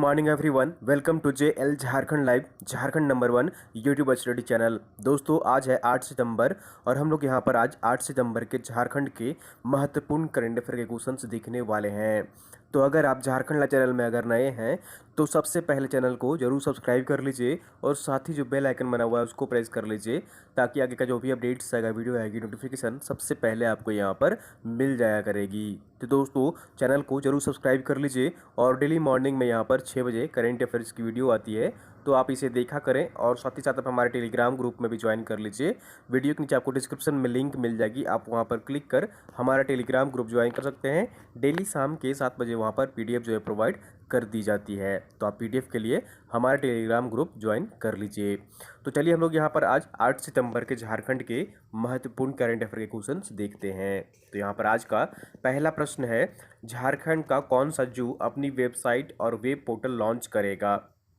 Morning everyone, welcome to JL Jharkhand live, Jharkhand number 1 YouTube study channel. दोस्तों, आज है 8 सितंबर और हम लोग यहाँ पर आज 8 सितंबर के झारखंड के महत्वपूर्ण करंट अफेयर के क्वेश्चंस देखने वाले हैं। तो अगर आप झारखंड लाइव चैनल में अगर नए हैं तो सबसे पहले चैनल को जरूर सब्सक्राइब कर लीजिए और साथ ही जो बेल आइकन बना हुआ है उसको प्रेस कर लीजिए ताकि आगे का जो भी अपडेट्स आएगा, वीडियो आएगी, नोटिफिकेशन सबसे पहले आपको यहाँ पर मिल जाया करेगी। तो दोस्तों, चैनल को जरूर सब्सक्राइब कर लीजिए और डेली मॉर्निंग में यहाँ पर 6 बजे करेंट अफेयर्स की वीडियो आती है, तो आप इसे देखा करें और साथ ही साथ आप हमारे टेलीग्राम ग्रुप में भी ज्वाइन कर लीजिए। वीडियो के नीचे आपको डिस्क्रिप्शन में लिंक मिल जाएगी, आप वहाँ पर क्लिक कर हमारा टेलीग्राम ग्रुप ज्वाइन कर सकते हैं। डेली शाम के 7 बजे वहाँ पर PDF जो है प्रोवाइड कर दी जाती है, तो आप PDF के लिए हमारा टेलीग्राम ग्रुप ज्वाइन कर लीजिए। तो चलिए हम लोग यहाँ पर आज 8 सितंबर के झारखंड के महत्वपूर्ण करंट अफेयर के क्वेश्चंस देखते हैं। तो यहाँ पर आज का पहला प्रश्न है, झारखंड का कौन सा जू अपनी वेबसाइट और वेब पोर्टल लॉन्च करेगा?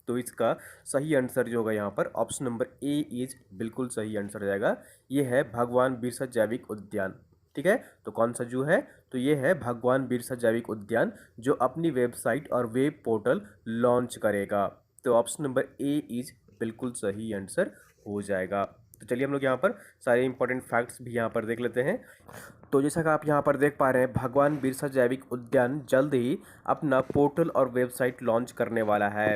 तो इसका सही आंसर जो होगा यहाँ पर ऑप्शन नंबर ए इज बिल्कुल सही आंसर हो जाएगा। ये है भगवान बिरसा जैविक उद्यान। ठीक है, तो कौन सा जू है? तो ये है भगवान बिरसा जैविक उद्यान जो अपनी वेबसाइट और वेब पोर्टल लॉन्च करेगा। तो ऑप्शन नंबर ए इज बिल्कुल सही आंसर हो जाएगा। तो चलिए हम लोग यहाँ पर सारे इंपॉर्टेंट फैक्ट्स भी यहाँ पर देख लेते हैं। तो जैसा कि आप यहाँ पर देख पा रहे हैं, भगवान बिरसा जैविक उद्यान जल्द ही अपना पोर्टल और वेबसाइट लॉन्च करने वाला है।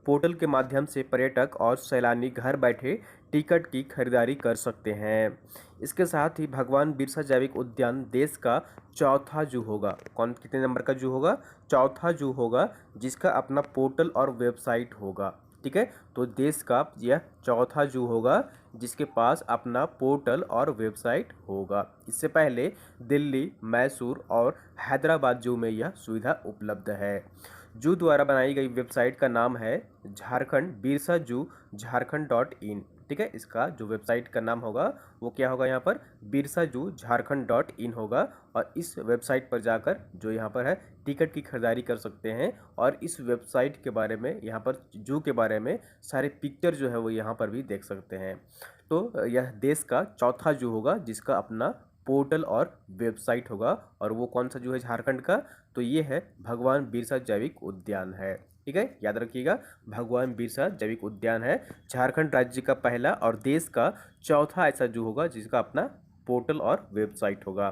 पोर्टल के माध्यम से पर्यटक और सैलानी घर बैठे टिकट की खरीदारी कर सकते हैं। इसके साथ ही भगवान बिरसा जैविक उद्यान देश का चौथा जू होगा। कितने नंबर का जू होगा? चौथा जू होगा जिसका अपना पोर्टल और वेबसाइट होगा। ठीक है, तो देश का यह चौथा जू होगा जिसके पास अपना पोर्टल और वेबसाइट होगा। इससे पहले दिल्ली, मैसूर और हैदराबाद जू में यह सुविधा उपलब्ध है। जू द्वारा बनाई गई वेबसाइट का नाम है झारखंड बिरसा जू झारखंड.in। ठीक है, इसका जो वेबसाइट का नाम होगा वो क्या होगा? यहाँ पर बिरसा जू झारखंड.in होगा और इस वेबसाइट पर जाकर जो यहाँ पर है टिकट की खरीदारी कर सकते हैं और इस वेबसाइट के बारे में, यहाँ पर जू के बारे में सारे पिक्चर जो है वो यहाँ पर भी देख सकते हैं। तो यह देश का चौथा जू होगा जिसका अपना पोर्टल और वेबसाइट होगा। और वो कौन सा जू है झारखंड का? तो ये है भगवान बिरसा जैविक उद्यान है। ठीक है, याद रखिएगा, भगवान बिरसा जैविक उद्यान है झारखंड राज्य का पहला और देश का चौथा ऐसा जू होगा जिसका अपना पोर्टल और वेबसाइट होगा।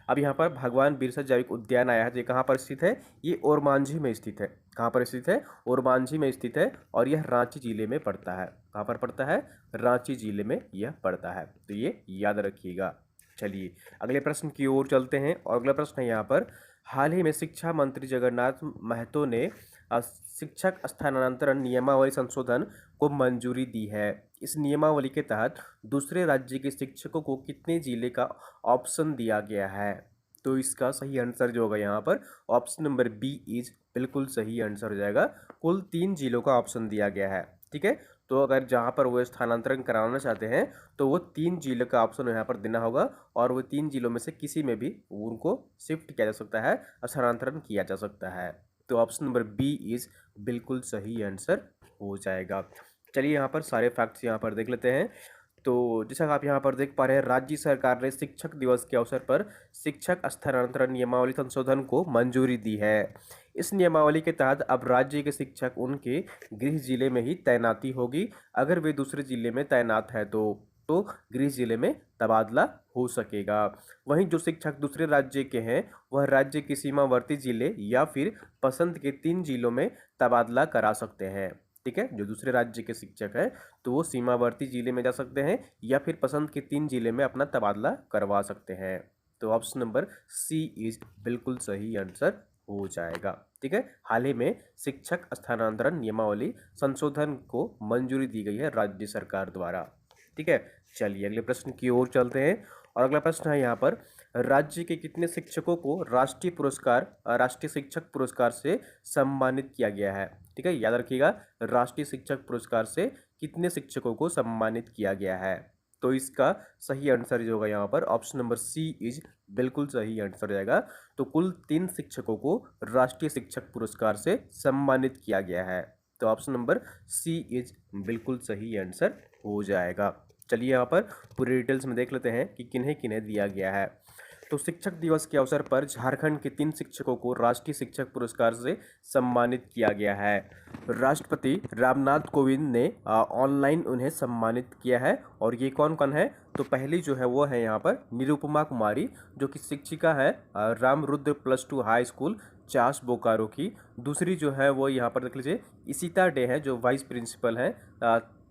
अब यहाँ पर भगवान बिरसा जैविक उद्यान आया है, तो ये कहाँ पर स्थित है? ये ओरमांझी में स्थित है। कहाँ पर स्थित है? ओरमांझी में स्थित है और यह रांची जिले में पड़ता है। कहाँ पर पड़ता है? रांची जिले में यह पड़ता है, तो ये याद रखिएगा। चलिए अगले प्रश्न की ओर चलते हैं और अगला प्रश्न है यहाँ पर, हाल ही में शिक्षा मंत्री जगन्नाथ महतो ने शिक्षक स्थानांतरण नियमावली संशोधन को मंजूरी दी है। इस नियमावली के तहत दूसरे राज्य के शिक्षकों को कितने जिले का ऑप्शन दिया गया है? तो इसका सही आंसर जो होगा यहाँ पर ऑप्शन नंबर बी इज बिल्कुल सही आंसर हो जाएगा। कुल 3 जिलों का ऑप्शन दिया गया है। ठीक है, तो अगर जहाँ पर वो स्थानांतरण कराना चाहते हैं तो वो 3 जिलों का ऑप्शन यहाँ पर देना होगा और वो 3 जिलों में से किसी में भी उनको शिफ्ट किया जा सकता है, स्थानांतरण किया जा सकता है। तो ऑप्शन नंबर बी इज बिल्कुल सही आंसर हो जाएगा। चलिए यहाँ पर सारे फैक्ट्स यहाँ पर देख लेते हैं। तो जैसा आप यहाँ पर देख पा रहे हैं, राज्य सरकार ने शिक्षक दिवस के अवसर पर शिक्षक स्थानांतरण नियमावली संशोधन को मंजूरी दी है। इस नियमावली के तहत अब राज्य के शिक्षक उनके गृह जिले में ही तैनाती होगी। अगर वे दूसरे जिले में तैनात है तो गृह जिले में तबादला हो सकेगा। वहीं जो शिक्षक दूसरे राज्य के हैं वह राज्य के सीमावर्ती जिले या फिर पसंद के 3 जिलों में तबादला करा सकते हैं। ठीक है, जो दूसरे राज्य के शिक्षक हैं तो वो सीमावर्ती जिले में जा सकते हैं या फिर पसंद के 3 जिले में अपना तबादला करवा सकते हैं। तो ऑप्शन नंबर सी इज बिल्कुल सही आंसर हो जाएगा। ठीक है, हाल ही में शिक्षक स्थानांतरण नियमावली संशोधन को मंजूरी दी गई है राज्य सरकार द्वारा। ठीक है, चलिए अगले प्रश्न की ओर चलते हैं और अगला प्रश्न है यहाँ पर, राज्य के कितने शिक्षकों को राष्ट्रीय शिक्षक पुरस्कार से सम्मानित किया गया है? ठीक है, याद रखिएगा, राष्ट्रीय शिक्षक पुरस्कार से कितने शिक्षकों को सम्मानित किया गया है? तो इसका सही आंसर जो होगा यहाँ पर ऑप्शन नंबर सी इज बिल्कुल सही आंसर हो जाएगा। तो कुल 3 शिक्षकों को राष्ट्रीय शिक्षक पुरस्कार से सम्मानित किया गया है। तो ऑप्शन नंबर सी इज बिल्कुल सही आंसर हो जाएगा। चलिए यहाँ पर पूरी डिटेल्स में देख लेते हैं कि किन्हें किन्हें दिया गया है। तो शिक्षक दिवस के अवसर पर झारखंड के 3 शिक्षकों को राष्ट्रीय शिक्षक पुरस्कार से सम्मानित किया गया है। राष्ट्रपति रामनाथ कोविंद ने ऑनलाइन उन्हें सम्मानित किया है। और ये कौन कौन है? तो पहली जो है वो है यहाँ पर निरुपमा कुमारी, जो कि शिक्षिका है रामरुद्र +2 हाई स्कूल चास बोकारो की। दूसरी जो है वो यहाँ पर देख लीजिए इशिता डे है, जो वाइस प्रिंसिपल है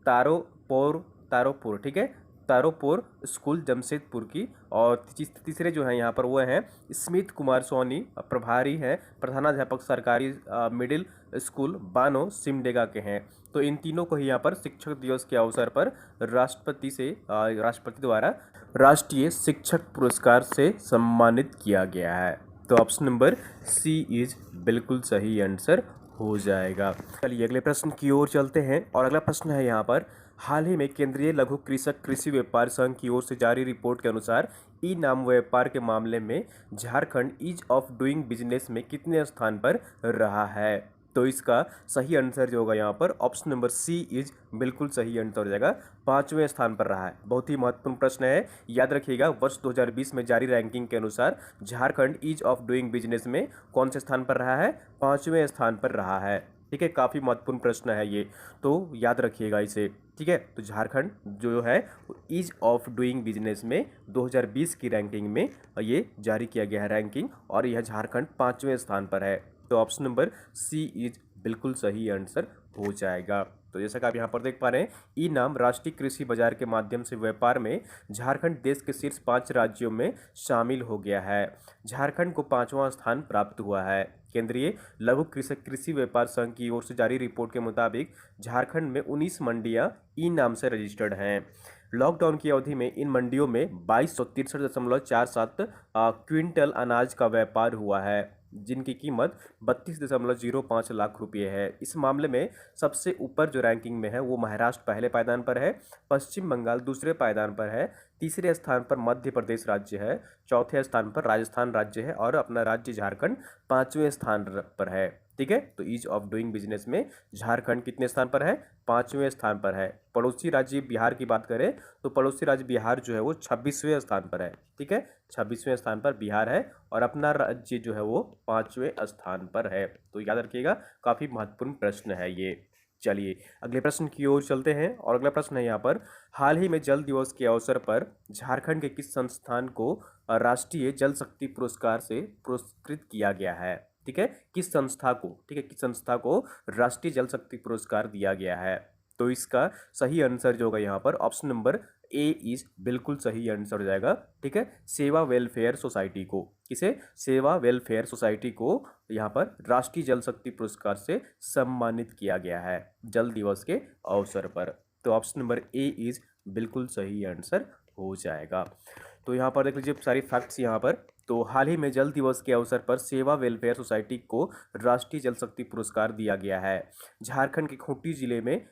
तारोपुर, ठीक है, तारोपुर स्कूल जमशेदपुर की। और तीसरे जो हैं यहाँ पर वो हैं स्मित कुमार सोनी, प्रभारी हैं प्रधानाध्यापक सरकारी मिडिल स्कूल बानो सिमडेगा के हैं। तो इन तीनों को ही यहाँ पर शिक्षक दिवस के अवसर पर राष्ट्रपति द्वारा राष्ट्रीय शिक्षक पुरस्कार से सम्मानित किया गया है। तो ऑप्शन नंबर सी इज बिल्कुल सही आंसर हो जाएगा। चलिए अगले प्रश्न की ओर चलते हैं। और अगला प्रश्न है यहाँ पर, हाल ही में केंद्रीय लघु कृषक कृषि व्यापार संघ की ओर से जारी रिपोर्ट के अनुसार ई नाम व्यापार के मामले में Jharkhand ease of doing business में कितने स्थान पर रहा है? तो इसका सही आंसर जो होगा यहाँ पर ऑप्शन नंबर सी इज बिल्कुल सही आंसर हो जाएगा, 5वें स्थान पर रहा है। बहुत ही महत्वपूर्ण प्रश्न है, याद रखिएगा। वर्ष 2020 में जारी रैंकिंग के अनुसार Jharkhand ease of doing business में कौन से स्थान पर रहा है? 5वें स्थान पर रहा है। ठीक है, काफ़ी महत्वपूर्ण प्रश्न है ये, तो याद रखिएगा इसे। ठीक है, तो झारखंड जो है ईज ऑफ डूइंग बिजनेस में 2020 की रैंकिंग में ये जारी किया गया है रैंकिंग, और यह झारखंड 5वें स्थान पर है। तो ऑप्शन नंबर सी इज बिल्कुल सही आंसर हो जाएगा। तो जैसा कि आप यहाँ पर देख पा रहे हैं, ई नाम राष्ट्रीय कृषि बाजार के माध्यम से व्यापार में झारखंड देश के शीर्ष 5 राज्यों में शामिल हो गया है। झारखंड को 5वां स्थान प्राप्त हुआ है। केंद्रीय लघु कृषक कृषि व्यापार संघ की ओर से जारी रिपोर्ट के मुताबिक झारखंड में 19 मंडियां ई नाम से रजिस्टर्ड हैं। लॉकडाउन की अवधि में इन मंडियों में 2263.47 क्विंटल अनाज का व्यापार हुआ है, जिनकी कीमत 32.05 लाख रुपये है। इस मामले में सबसे ऊपर जो रैंकिंग में है वो महाराष्ट्र पहले पायदान पर है, पश्चिम बंगाल दूसरे पायदान पर है, तीसरे स्थान पर मध्य प्रदेश राज्य है, चौथे स्थान पर राजस्थान राज्य है, और अपना राज्य झारखंड 5वें स्थान पर है। ठीक है, तो ईज ऑफ डूइंग बिजनेस में झारखंड कितने स्थान पर है? 5वें स्थान पर है। पड़ोसी राज्य बिहार की बात करें तो पड़ोसी राज्य बिहार जो है वो 26वें स्थान पर है। ठीक है, 26वें स्थान पर बिहार है, और अपना राज्य जो है वो 5वें स्थान पर है। तो याद रखिएगा, काफ़ी महत्वपूर्ण प्रश्न है ये। चलिए अगले प्रश्न की ओर चलते हैं। और अगला प्रश्न है यहाँ पर, हाल ही में जल दिवस के अवसर पर झारखंड के किस संस्थान को राष्ट्रीय जल शक्ति पुरस्कार से पुरस्कृत किया गया है? ठीक है, किस संस्था को, ठीक है, किस संस्था को राष्ट्रीय जल शक्ति पुरस्कार दिया गया है? तो इसका सही आंसर जो होगा यहाँ पर ऑप्शन नंबर ए इज बिल्कुल सही आंसर हो जाएगा। ठीक है, सेवा वेलफेयर सोसाइटी को, किसे? सेवा वेलफेयर सोसाइटी को यहाँ पर राष्ट्रीय जल शक्ति पुरस्कार से सम्मानित किया गया है जल दिवस के अवसर पर। तो ऑप्शन नंबर ए इज बिल्कुल सही आंसर हो जाएगा। तो यहाँ पर देख लीजिए सारी फैक्ट्स यहाँ पर। तो हाल ही में जल दिवस के अवसर पर सेवा वेलफेयर सोसाइटी को राष्ट्रीय जल शक्ति पुरस्कार दिया गया है। झारखंड के खूंटी जिले में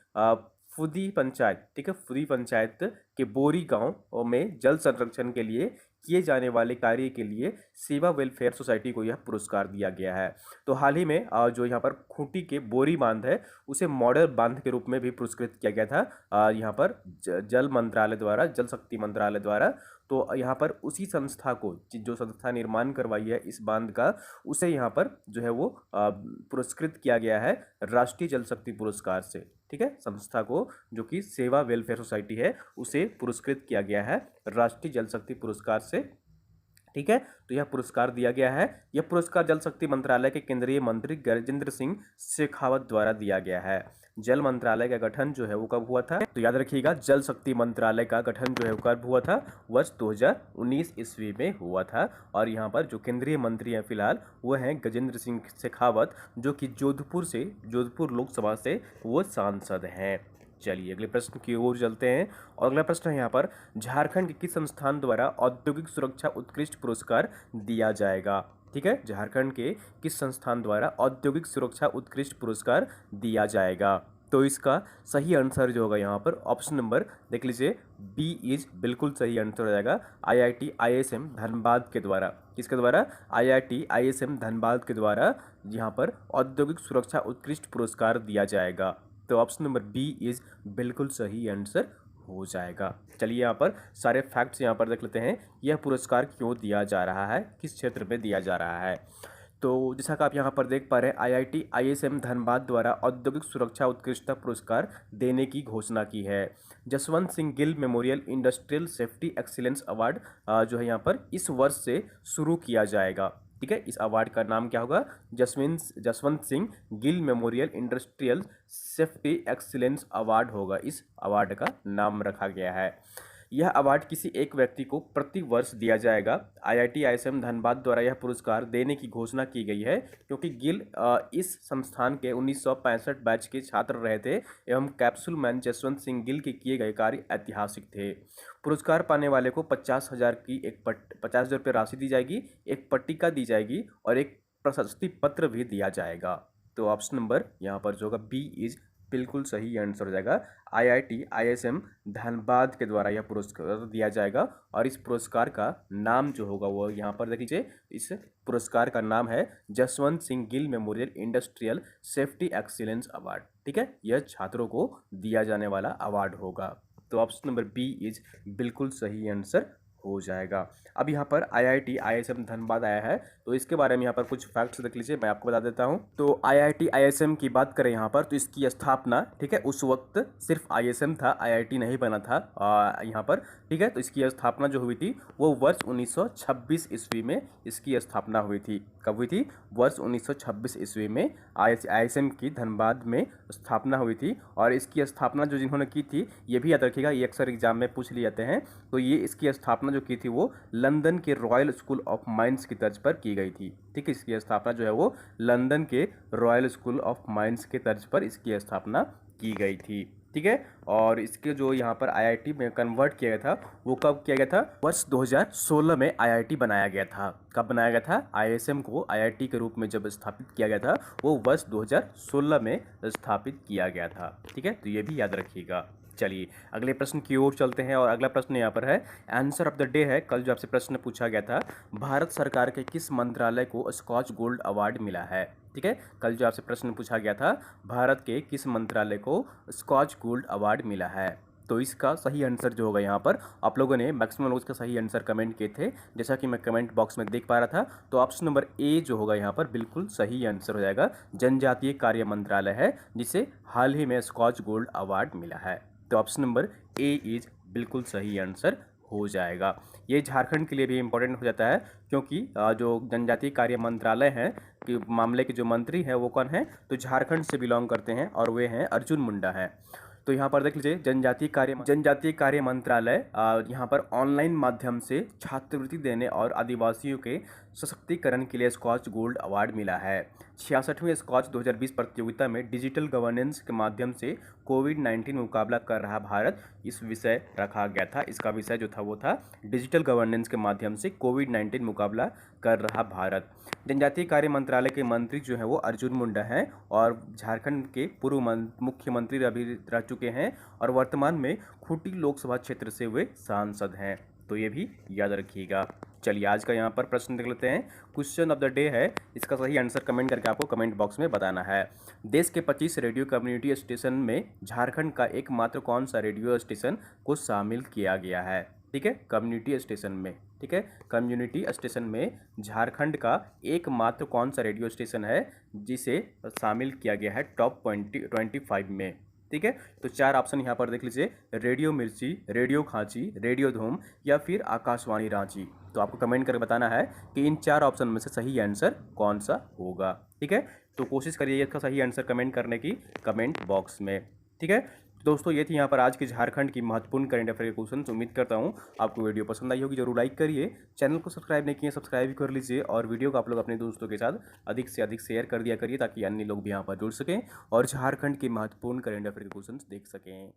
फुदी पंचायत, ठीक है, फुदी पंचायत के बोरी गांव में जल संरक्षण के लिए किए जाने वाले कार्य के लिए सेवा वेलफेयर सोसाइटी को यह पुरस्कार दिया गया है। तो हाल ही में जो यहाँ पर खूंटी के बोरी बांध है उसे मॉडल बांध के रूप में भी पुरस्कृत किया गया था यहाँ पर जल मंत्रालय द्वारा, जल शक्ति मंत्रालय द्वारा। तो यहाँ पर उसी संस्था को, जो संस्था निर्माण करवाई है इस बांध का, उसे यहाँ पर जो है वो पुरस्कृत किया गया है राष्ट्रीय जल शक्ति पुरस्कार से। ठीक है, संस्था को जो कि सेवा वेलफेयर सोसाइटी है उसे पुरस्कृत किया गया है राष्ट्रीय जल शक्ति पुरस्कार से। ठीक है, तो यह पुरस्कार दिया गया है। यह पुरस्कार जल शक्ति मंत्रालय के केंद्रीय मंत्री गजेंद्र सिंह शेखावत द्वारा दिया गया है। जल मंत्रालय का गठन जो है वो कब हुआ था? तो याद रखिएगा, जल शक्ति मंत्रालय का गठन जो है वो कब हुआ था? वर्ष 2019 ईस्वी में हुआ था। और यहाँ पर जो केंद्रीय मंत्री हैं फिलहाल वो हैं गजेंद्र सिंह शेखावत, जो कि जोधपुर लोकसभा से वो सांसद हैं। चलिए अगले प्रश्न की ओर चलते हैं। और अगला प्रश्न है यहाँ पर, झारखंड के किस संस्थान द्वारा औद्योगिक सुरक्षा उत्कृष्ट पुरस्कार दिया जाएगा? ठीक है, झारखंड के किस संस्थान द्वारा औद्योगिक सुरक्षा उत्कृष्ट पुरस्कार दिया जाएगा? तो इसका सही आंसर जो होगा यहाँ पर ऑप्शन नंबर देख लीजिए बी इज बिल्कुल सही आंसर हो जाएगा, IIT ISM धनबाद के द्वारा। किसके द्वारा? IIT ISM धनबाद के द्वारा यहाँ पर औद्योगिक सुरक्षा उत्कृष्ट पुरस्कार दिया जाएगा। तो ऑप्शन नंबर बी इज बिल्कुल सही आंसर हो जाएगा। चलिए यहाँ पर सारे फैक्ट्स यहाँ पर देख लेते हैं, यह पुरस्कार क्यों दिया जा रहा है, किस क्षेत्र में दिया जा रहा है। तो जैसा कि आप यहाँ पर देख पा रहे हैं, आईआईटी आईएसएम धनबाद द्वारा औद्योगिक सुरक्षा उत्कृष्टता पुरस्कार देने की घोषणा की है। Jaswant Singh Gill memorial industrial safety excellence award जो है यहाँ पर इस वर्ष से शुरू किया जाएगा। ठीक है, इस अवार्ड का नाम क्या होगा? Jaswant Singh Gill memorial industrial safety excellence award होगा। इस अवार्ड का नाम रखा गया है। यह अवार्ड किसी एक व्यक्ति को प्रति वर्ष दिया जाएगा। आईआईटी आईएसएम धनबाद द्वारा यह पुरस्कार देने की घोषणा की गई है क्योंकि गिल इस संस्थान के 1965 बैच के छात्र रहे थे एवं कैप्सूल मैन जसवंत सिंह गिल के किए गए कार्य ऐतिहासिक थे। पुरस्कार पाने वाले को 50,000 की 50,000 रुपये राशि दी जाएगी, एक पट्टिका दी जाएगी और एक प्रशस्ति पत्र भी दिया जाएगा। तो ऑप्शन नंबर यहाँ पर जो होगा बी इज बिल्कुल सही आंसर हो जाएगा। आईआईटी आईएसएम धनबाद के द्वारा यह पुरस्कार दिया जाएगा और इस पुरस्कार का नाम जो होगा वो यहाँ पर देख लीजिए। इस पुरस्कार का नाम है Jaswant Singh Gill memorial industrial safety excellence award. ठीक है, यह छात्रों को दिया जाने वाला अवार्ड होगा। तो ऑप्शन नंबर बी इज बिल्कुल सही आंसर हो जाएगा। अब यहाँ पर आईआईटी आईएसएम धनबाद आया है तो इसके बारे में यहाँ पर कुछ फैक्ट्स देख लीजिए, मैं आपको बता देता हूँ। तो आईआईटी आईएसएम की बात करें यहाँ पर तो इसकी स्थापना, ठीक है, उस वक्त सिर्फ आईएसएम था, आईआईटी नहीं बना था यहाँ पर। ठीक है, तो इसकी स्थापना जो हुई थी वो वर्ष 1926 ईस्वी में इसकी स्थापना हुई थी। कब हुई थी? वर्ष 1926 ईस्वी में आईएसएम की धनबाद में स्थापना हुई थी। और इसकी स्थापना जो जिन्होंने की थी ये भी याद रखिएगा, ये अक्सर एग्जाम में पूछ लिए जाते हैं। तो ये इसकी स्थापना जो की थी वो लंदन के रॉयल स्कूल ऑफ माइंस की तर्ज पर की गई थी। ठीक है, इसकी स्थापना जो है वो लंदन के रॉयल स्कूल ऑफ माइंस के तर्ज पर इसकी स्थापना की गई थी। ठीक है, और इसके जो यहाँ पर आईआईटी में कन्वर्ट किया गया था वो कब किया गया था? वर्ष 2016 में आईआईटी बनाया गया था। कब बनाया गया था? आईएसएम को आईआईटी के रूप में जब स्थापित किया गया था वो वर्ष 2016 में स्थापित किया गया था। ठीक है, तो ये भी याद रखिएगा। चलिए अगले प्रश्न की ओर चलते हैं और अगला प्रश्न यहाँ पर है आंसर ऑफ द डे है। कल जो आपसे प्रश्न पूछा गया था, भारत सरकार के किस मंत्रालय को स्कॉच गोल्ड अवार्ड मिला है? ठीक है, कल जो आपसे प्रश्न पूछा गया था, भारत के किस मंत्रालय को स्कॉच गोल्ड अवार्ड मिला है? तो इसका सही आंसर जो होगा यहाँ पर, आप लोगों ने मैक्सिमम लोग इसका सही आंसर कमेंट किए थे जैसा कि मैं कमेंट बॉक्स में देख पा रहा था। तो ऑप्शन नंबर ए जो होगा यहाँ पर बिल्कुल सही आंसर हो जाएगा। जनजातीय कार्य मंत्रालय है जिसे हाल ही में स्कॉच गोल्ड अवार्ड मिला है। तो ऑप्शन नंबर ए इज बिल्कुल सही आंसर हो जाएगा। ये झारखंड के लिए भी इम्पोर्टेंट हो जाता है क्योंकि जो जनजातीय कार्य मंत्रालय है कि मामले के जो मंत्री हैं वो कौन है? तो झारखंड से बिलोंग करते हैं और वे हैं अर्जुन मुंडा हैं। तो यहाँ पर देख लीजिए, जनजातीय कार्य मंत्रालय यहाँ पर ऑनलाइन माध्यम से छात्रवृत्ति देने और आदिवासियों के सशक्तिकरण के लिए स्कॉच गोल्ड अवार्ड मिला है। 66वें स्कॉच 2020 प्रतियोगिता में डिजिटल गवर्नेंस के माध्यम से कोविड-19 मुकाबला कर रहा भारत, इस विषय रखा गया था। इसका विषय जो था वो था डिजिटल गवर्नेंस के माध्यम से कोविड-19 मुकाबला कर रहा भारत। जनजातीय कार्य मंत्रालय के मंत्री जो है वो अर्जुन मुंडा हैं और झारखंड के पूर्व मुख्यमंत्री अभी रह चुके हैं और वर्तमान में खूंटी लोकसभा क्षेत्र से वे सांसद हैं। तो ये भी याद रखिएगा। चलिए आज का यहाँ पर प्रश्न देख लेते हैं। क्वेश्चन ऑफ द डे है, इसका सही आंसर कमेंट करके आपको कमेंट बॉक्स में बताना है। देश के 25 रेडियो कम्युनिटी स्टेशन में झारखंड का एकमात्र कौन सा रेडियो स्टेशन को शामिल किया गया है? ठीक है, कम्युनिटी स्टेशन में। ठीक है, कम्युनिटी स्टेशन में झारखंड का एकमात्र कौन सा रेडियो स्टेशन है जिसे शामिल किया गया है टॉप 25 में? ठीक है, तो 4 ऑप्शन यहाँ पर देख लीजिए, रेडियो मिर्ची, रेडियो खांची, रेडियो धूम या फिर आकाशवाणी रांची। तो आपको कमेंट करके बताना है कि इन 4 ऑप्शन में से सही आंसर कौन सा होगा। ठीक है, तो कोशिश करिए इसका सही आंसर कमेंट करने की कमेंट बॉक्स में। ठीक है दोस्तों, ये थी यहाँ पर आज की झारखंड की महत्वपूर्ण करंट अफेयर के क्वेश्चन। उम्मीद करता हूँ आपको वीडियो पसंद आई होगी। जरूर लाइक करिए, चैनल को सब्सक्राइब नहीं किए सब्सक्राइब भी कर लीजिए और वीडियो को आप लोग अपने दोस्तों के साथ अधिक से अधिक शेयर कर दिया करिए ताकि अन्य लोग भी यहाँ पर जुड़ सकें और झारखंड के महत्वपूर्ण करंट अफेयर के क्वेश्चन देख सकें।